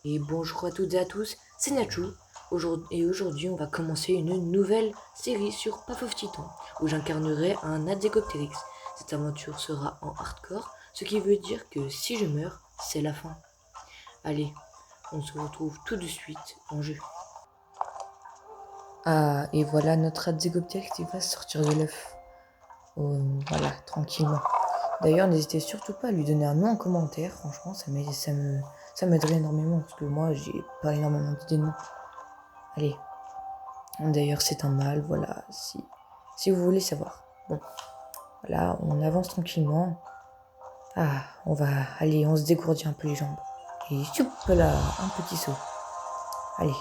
Et bonjour à toutes et à tous, c'est Nacho. Aujourd'hui, on va commencer une nouvelle série sur Path of Titan, où j'incarnerai un Adzecopteryx. Cette aventure sera en hardcore, ce qui veut dire que si je meurs, c'est la fin. Allez, on se retrouve tout de suite en jeu. Ah, et voilà notre Adzecopteryx qui va sortir de l'œuf. Oh, voilà, tranquillement. D'ailleurs, n'hésitez surtout pas à lui donner un nom en commentaire. Franchement, ça m'aiderait énormément parce que moi, j'ai pas énormément d'idées de noms. Allez. D'ailleurs, c'est un mâle, voilà, si vous voulez savoir. Bon, voilà, on avance tranquillement. Ah, on se dégourdit un peu les jambes. Et choup, là, un petit saut. Allez,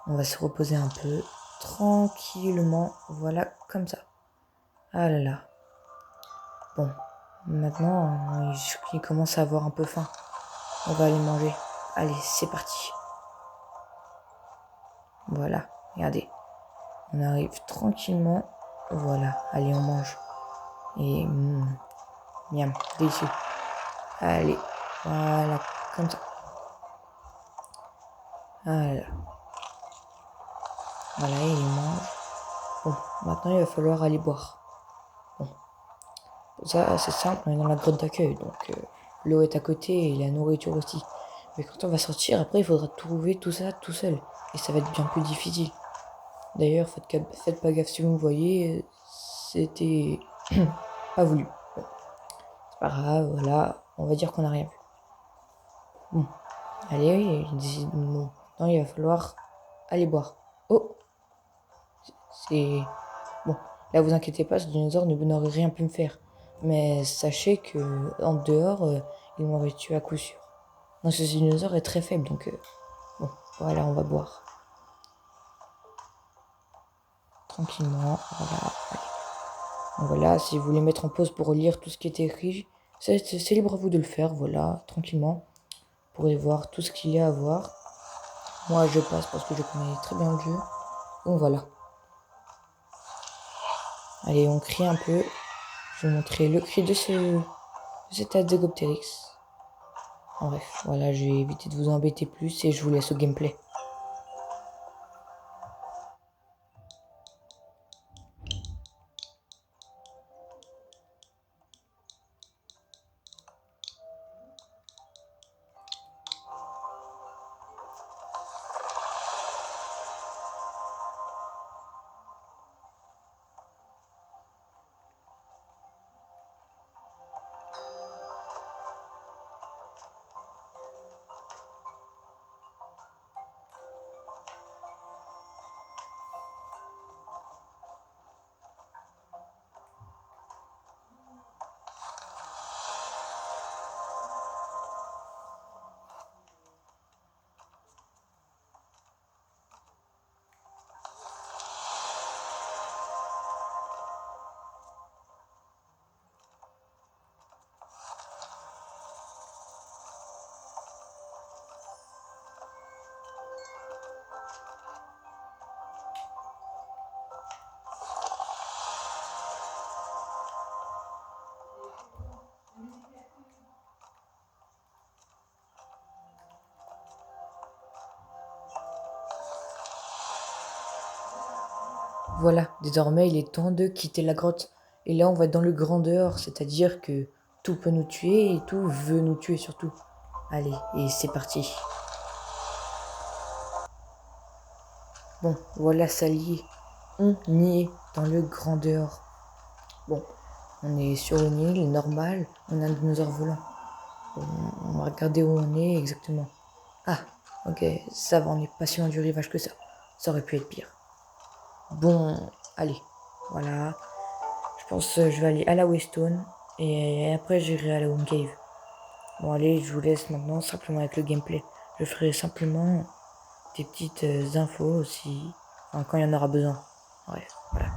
on va se reposer un peu, tranquillement, voilà, comme ça. Ah là là. Bon, maintenant, il commence à avoir un peu faim. On va aller manger. Allez, c'est parti. Voilà, regardez. On arrive tranquillement. Voilà, allez, on mange. Et miam, délicieux. Allez, voilà, comme ça. Voilà. Voilà, il mange. Bon, maintenant il va falloir aller boire. Bon, ça c'est simple, on est dans la grotte d'accueil, donc l'eau est à côté et la nourriture aussi. Mais quand on va sortir, après il faudra trouver tout ça tout seul. Et ça va être bien plus difficile. D'ailleurs, faites pas gaffe si vous me voyez, c'était pas voulu. Bon, c'est pas grave, voilà, on va dire qu'on n'a rien vu. Bon, allez, bon, maintenant il va falloir aller boire. Oh, c'est... Bon, là vous inquiétez pas, ce dinosaure n'aurait rien pu me faire. Mais sachez que en dehors, il m'aurait tué à coup sûr. Non, ce dinosaure est très faible, donc bon, voilà, on va boire. Tranquillement, voilà. Donc voilà, si vous voulez mettre en pause pour lire tout ce qui est écrit, c'est libre à vous de le faire, voilà, tranquillement. Vous pourrez voir tout ce qu'il y a à voir. Moi, je passe parce que je connais très bien le jeu. Donc voilà. Allez, on crie un peu. Je vais vous montrer le cri de cet Adzecopteryx. En bref, voilà, je vais éviter de vous embêter plus et je vous laisse au gameplay. Voilà, désormais il est temps de quitter la grotte. Et là on va être dans le grand dehors, c'est-à-dire que tout peut nous tuer et tout veut nous tuer surtout. Allez, et c'est parti. Bon, voilà, ça y est. On y est dans le grand dehors. Bon, on est sur une île normale, on a un dinosaure volant. Bon, on va regarder où on est exactement. Ah, ok, ça va, on n'est pas si loin du rivage que ça. Ça aurait pu être pire. Bon, allez, voilà. Je pense que je vais aller à la Westone et après j'irai à la Home Cave. Bon, allez, je vous laisse maintenant simplement avec le gameplay. Je ferai simplement des petites infos aussi, enfin, quand il y en aura besoin. Bref, voilà.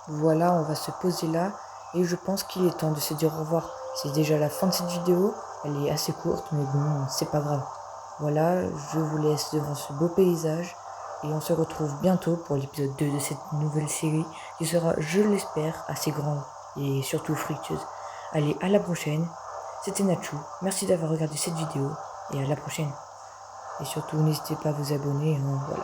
Voilà, on va se poser là et je pense qu'il est temps de se dire au revoir. C'est déjà la fin de cette vidéo, elle est assez courte mais bon, c'est pas grave. Voilà, je vous laisse devant ce beau paysage et on se retrouve bientôt pour l'épisode 2 de cette nouvelle série qui sera, je l'espère, assez grande et surtout fructueuse. Allez, à la prochaine, c'était Nachou, merci d'avoir regardé cette vidéo et à la prochaine. Et surtout, n'hésitez pas à vous abonner, hein, voilà.